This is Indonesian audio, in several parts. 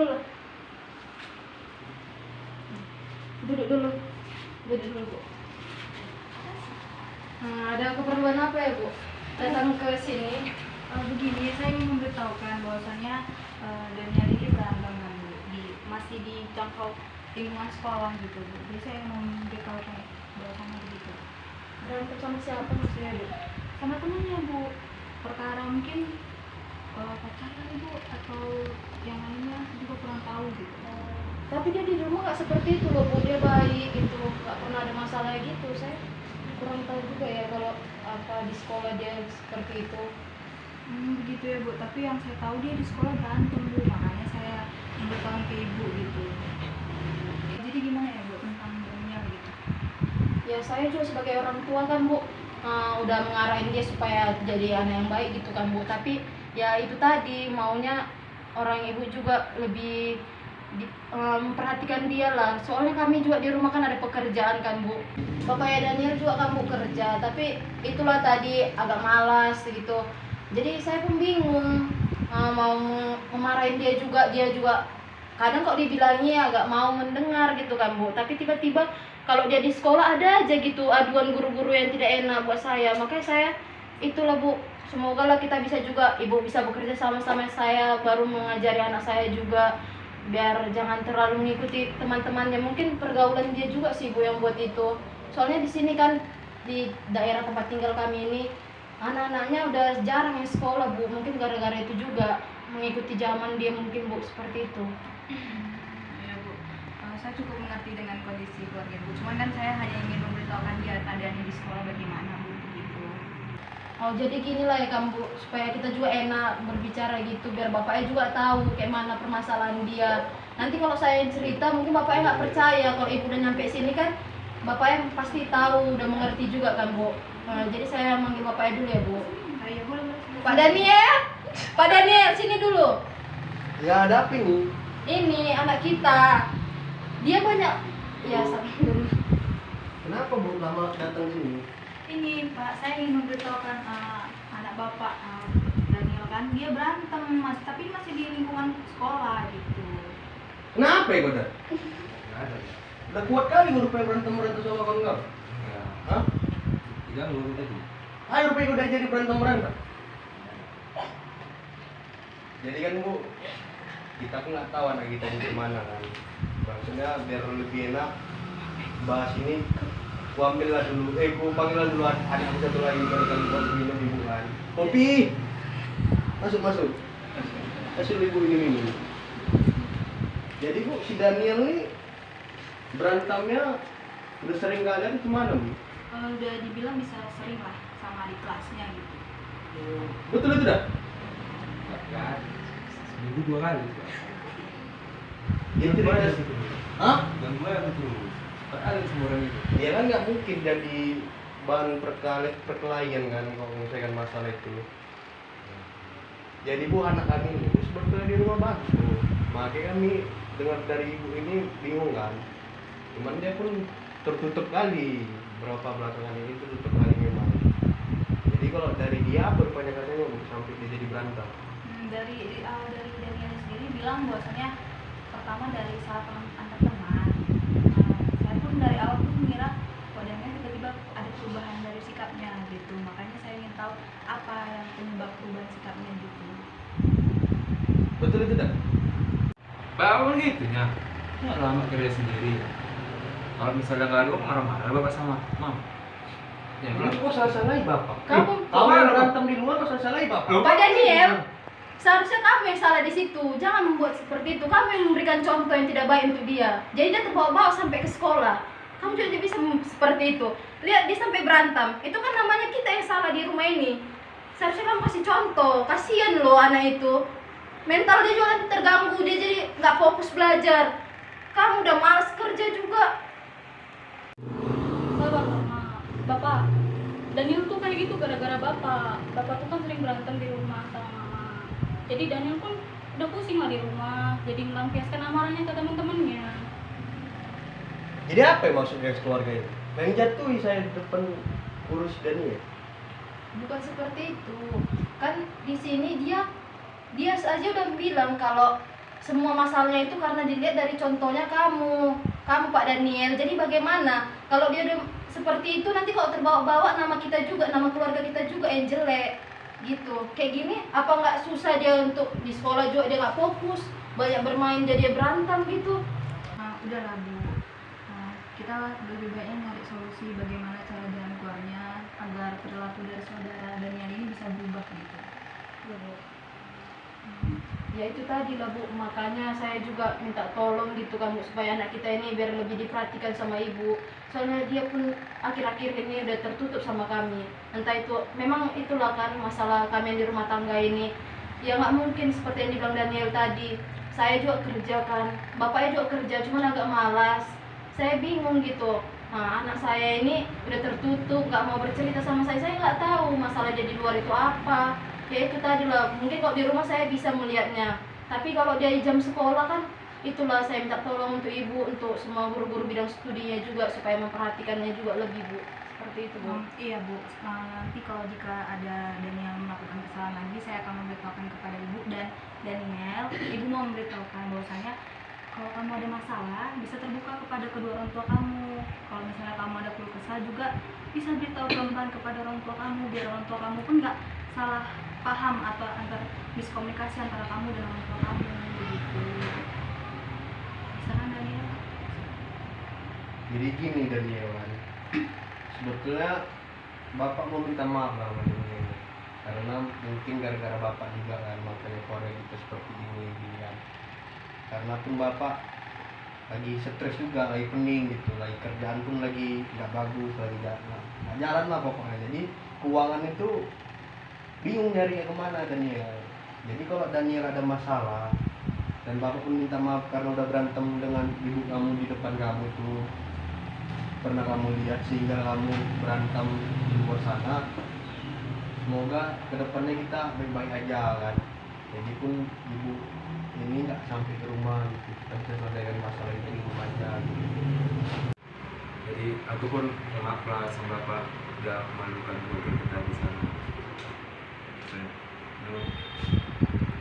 lah. Duduk dulu. Duduk dulu, Bu. Nah, ada keperluan apa ya, Bu? Datang ke sini? Begini, saya ingin memberitahukan bahwasanya Daniel ini berantem kan, Bu. Masih dijangkau lingkungan sekolah gitu, Bu. Jadi saya ingin memberitahukan bahwasanya begitu. Berantem sama siapa maksudnya, Bu? Sama temannya, Bu. Perkara mungkin pacaran, Bu, atau yang lainnya juga kurang tahu gitu. Tapi dia di rumah nggak seperti itu loh, Bu. Dia baik gitu, nggak pernah ada masalah gitu. Saya kurang tahu juga ya kalau apa di sekolah dia seperti itu. Begitu ya, Bu. Tapi yang saya tahu dia di sekolah berantem, Bu. Makanya saya memberitahukan ke Ibu gitu. Jadi gimana ya, Bu, tentang Daniel gitu? Ya saya juga sebagai orang tua kan, Bu, udah mengarahin dia supaya jadi anak yang baik gitu kan, Bu. Tapi ya itu tadi maunya orang ibu juga lebih memperhatikan dia lah. Soalnya kami juga di rumah kan ada pekerjaan kan, Bu. Bapaknya Daniel juga kan, Bu, kerja. Tapi itulah tadi agak malas gitu. Jadi saya pun bingung mau memarahin dia juga kadang kok dibilangi agak mau mendengar gitu kan, Bu. Tapi tiba-tiba kalau dia di sekolah ada aja gitu aduan guru-guru yang tidak enak buat saya. Makanya saya itulah, Bu, semoga lah kita bisa juga, Ibu bisa bekerja sama-sama saya baru mengajari anak saya juga, biar jangan terlalu mengikuti teman-temannya. Mungkin pergaulan dia juga sih, Bu, yang buat itu. Soalnya di sini kan di daerah tempat tinggal kami ini anak-anaknya udah jarang yang sekolah, Bu. Mungkin gara-gara itu juga mengikuti zaman dia mungkin, Bu, seperti itu. Ya, Bu. Saya cukup mengerti dengan kondisi keluarga Bu. Cuman kan saya hanya ingin memberitahukan dia keadaannya di sekolah bagaimana, Bu, gitu. Oh, jadi gini lah ya kamu, Bu, supaya kita juga enak berbicara gitu, biar bapaknya juga tahu kayak mana permasalahan dia. Nanti kalau saya cerita mungkin bapaknya nggak percaya. Kalau ibu udah nyampe sini kan bapaknya pasti tahu, udah mengerti juga kan, Bu. Jadi saya manggil bapaknya dulu ya, Bu. Ya, boleh. Pak Daniel, Pak Daniel sini dulu. Ya ada apa ini? Ini anak kita, dia banyak ya. Kenapa Bu lama datang sini? Ini Pak, saya ingin memberitahukan anak Bapak Daniel kan, dia berantem Mas, tapi masih di lingkungan sekolah gitu. Kenapa ya Goda? Nggak ada. Udah kuat kali rupanya berantem sama kawan kau. Ya, Hah? tidak ngurus tadi. Ayo rupanya udah jadi berantem. Jadi kan Bu, kita pun nggak tahu anak kita di mana kan. Maksudnya biar lebih enak bahas ini, ku ambil lah dulu, ku panggil lah dulu adik aku satu lagi kan buat minum ibu kan. Kopi, masuk. Masuk ibu ini minum. Jadi Bu, si Daniel ini berantamnya udah sering kali ada kemana Bu? Udah dibilang bisa sering lah sama di kelasnya gitu. Betul itu dah? Kan, seminggu 2 kali. Dia Ganggu aja cerita. gitu. Hah? Ganggu aja terus. Padahal semua orang itu. Ya kan nggak mungkin jadi bahan perkelahian kan kalau menyelesaikan masalah itu. Jadi Bu, anak kami ini sebetulnya di rumah bagus Bu. Makanya kami dengar dari ibu ini bingung kan. Cuman dia pun tertutup kali, berapa belakangan ini tertutup kali memang. Jadi kalau dari dia apa rupanya katanya Bu, sampai dia jadi berantem. Dari Daniel sendiri bilang bahwasanya pertama dari salah paham antar teman. Saya pun dari awal pun mengira kok Daniel tiba-tiba ada perubahan dari sikapnya gitu. Makanya saya ingin tahu apa yang penyebab perubahan sikapnya gitu. Betul itu dah? Bawa gitu ya. Nggak lama kerja sendiri. Kalau misalnya nggak ada uang, marah-marah bapak sama mam. Ya, Itu kok salah-salahi bapak? Kamu- Kamu yang berantem di luar kok salah-salahi bapak? Pak Daniel, seharusnya kamu yang salah di situ. Jangan membuat seperti itu. Kamu yang memberikan contoh yang tidak baik untuk dia. Jadi dia terbawa-bawa sampai ke sekolah. Kamu juga bisa seperti itu. Lihat dia sampai berantem. Itu kan namanya kita yang salah di rumah ini. Seharusnya kamu kasih contoh. Kasihan loh anak itu. Mental dia juga nanti terganggu. Dia jadi nggak fokus belajar. Kamu udah malas kerja juga. Sabar sama Bapak. Daniel tuh kayak gitu gara-gara Bapak. Bapak tuh kan sering berantem di rumah sama Mama. Jadi Daniel pun udah pusing lah di rumah. Jadi melampiaskan amarahnya ke teman-temannya. Jadi apa ya maksudnya keluarga ini? Main jatuhi saya di depan urus Daniel. Bukan seperti itu. Kan di sini dia saja udah bilang kalau semua masalahnya itu karena dilihat dari contohnya kamu Pak Daniel. Jadi bagaimana kalau dia udah seperti itu, nanti kalau terbawa-bawa nama kita juga, nama keluarga kita juga yang jelek gitu. Kayak gini apa nggak susah dia untuk di sekolah juga dia nggak fokus, banyak bermain jadi dia berantem gitu. Nah, udahlah Bu, kita lebih baiknya nyari solusi bagaimana cara jalan keluarnya agar perilaku dari saudara Daniel ini bisa berubah gitu. Ya, Bu. Ya itu tadi lah Bu, makanya saya juga minta tolong gitu kamu supaya anak kita ini biar lebih diperhatikan sama ibu. Soalnya dia pun akhir-akhir ini udah tertutup sama kami. Entah itu, memang itulah kan masalah kami yang di rumah tangga ini. Ya nggak mungkin seperti yang dibilang Daniel tadi. Saya juga kerja kan, bapaknya juga kerja, cuman agak malas. Saya bingung gitu. Nah, anak saya ini udah tertutup, nggak mau bercerita sama saya nggak tahu masalah dia di luar itu apa. Ya itu tadi lah, mungkin kalau di rumah saya bisa melihatnya, tapi kalau dia jam sekolah kan, itulah saya minta tolong untuk ibu, untuk semua guru-guru bidang studinya juga supaya memperhatikannya juga lebih Bu, seperti itu Bu. Iya Bu, nanti kalau jika ada Daniel melakukan kesalahan lagi, saya akan memberitahukan kepada ibu. Dan Daniel, ibu mau memberitahukan bahwasanya kalau kamu ada masalah bisa terbuka kepada kedua orang tua kamu. Kalau misalnya kamu ada keluh kesah juga bisa beritahu pelan-pelan kepada orang tua kamu, biar orang tua kamu pun nggak salah paham atau antar miskomunikasi antara kamu dan orang tua kamu begitu. Bisa kan Daniel? Jadi gini Daniel kan, sebetulnya bapak mau minta maaf lah sama Daniel ini. Karena mungkin gara-gara bapak juga kan makanya keluarga kita seperti ini kan. Karena pun bapak lagi stres juga, lagi pening gitu, lagi kerjaan pun lagi nggak bagus, lagi nggak jalan lah pokoknya. Jadi keuangan itu bingung nyari kemana Daniel. Jadi kalau Daniel ada masalah dan bapak pun minta maaf karena udah berantem dengan ibu kamu di depan kamu tuh, pernah kamu lihat sehingga kamu berantem di luar sana. Semoga kedepannya kita baik-baik aja kan. Jadi pun ibu ini nggak sampai ke rumah gitu, kita bisa selesaikan masalah itu di rumah aja gitu. Jadi aku pun maaf lah sama bapak udah memalukan keluarga kita di sana.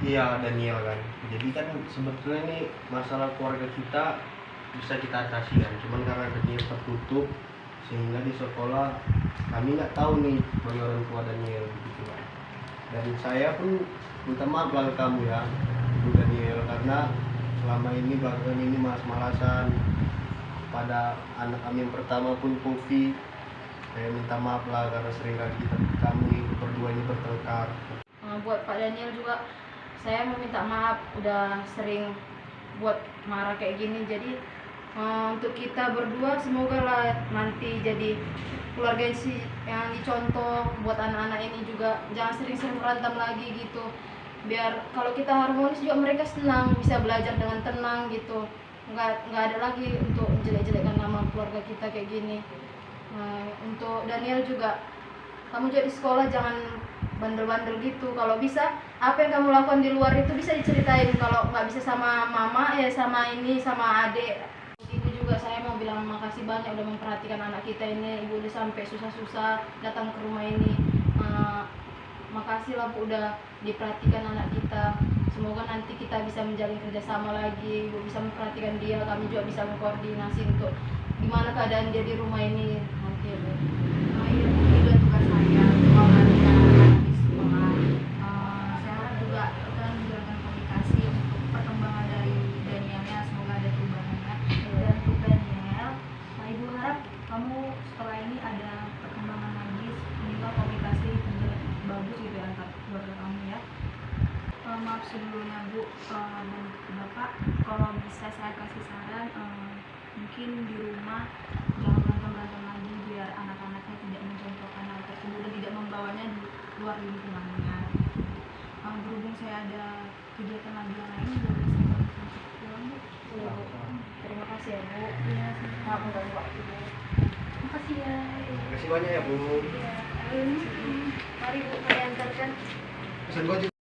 Iya Daniel kan, jadi kan sebetulnya ini masalah keluarga kita bisa kita atasi kan, cuman karena Daniel tertutup sehingga di sekolah kami nggak tahu nih bagi orang tua Daniel begitu kan. Dan saya pun minta maaf lah ke kamu ya Bu Daniel, karena selama ini belakangan ini malas-malasan pada anak kami yang pertama pun Kofi. Saya minta maaf lah karena seringkali kami berdua ini bertengkar. Buat Pak Daniel juga saya mau minta maaf udah sering buat marah kayak gini. Jadi untuk kita berdua semoga lah nanti jadi keluarga yang dicontoh buat anak-anak ini juga, jangan sering-sering berantem lagi gitu, biar kalau kita harmonis juga mereka senang, bisa belajar dengan tenang gitu, nggak ada lagi untuk jelek-jelekkan nama keluarga kita kayak gini. Untuk Daniel juga, kamu juga di sekolah jangan bandel-bandel gitu. Kalau bisa apa yang kamu lakukan di luar itu bisa diceritain. Kalau nggak bisa sama mama ya sama adik. Ibu juga saya mau bilang makasih banyak udah memperhatikan anak kita ini. Ibu udah sampai susah-susah datang ke rumah ini. Makasih lah Bu udah diperhatikan anak kita. Semoga nanti kita bisa menjalin kerjasama lagi. Ibu bisa memperhatikan dia, kami juga bisa mengkoordinasi untuk gimana keadaan dia di rumah ini nanti ya Bu. Iya, itu tugas saya mengajarkan anak di sekolah. Saya harap juga kita menjalankan komunikasi untuk perkembangan dari Danielnya, semoga ada perubahannya. Dan untuk Daniel, ibu harap kamu setelah ini ada perkembangan lagi, sehingga komunikasi menjadi bagus gitu ya antar keluarga kamu ya. Maaf sebelumnya Bu dan Bapak, kalau bisa saya kasih saran, mungkin di rumah jangan berantem lagi biar anak-anaknya tidak mencontohkan hal tersebut dan tidak membawanya di luar lingkungannya. Berhubung saya ada kegiatan lagi yang lain, boleh saya langsung pulang Bu. Terima kasih ya Bu. Iya, Maaf mengganggu waktu Bu. makasih ya. Terima kasih banyak ya Bu. Iya, mari Bu, saya antarkan. Pesan gua juga.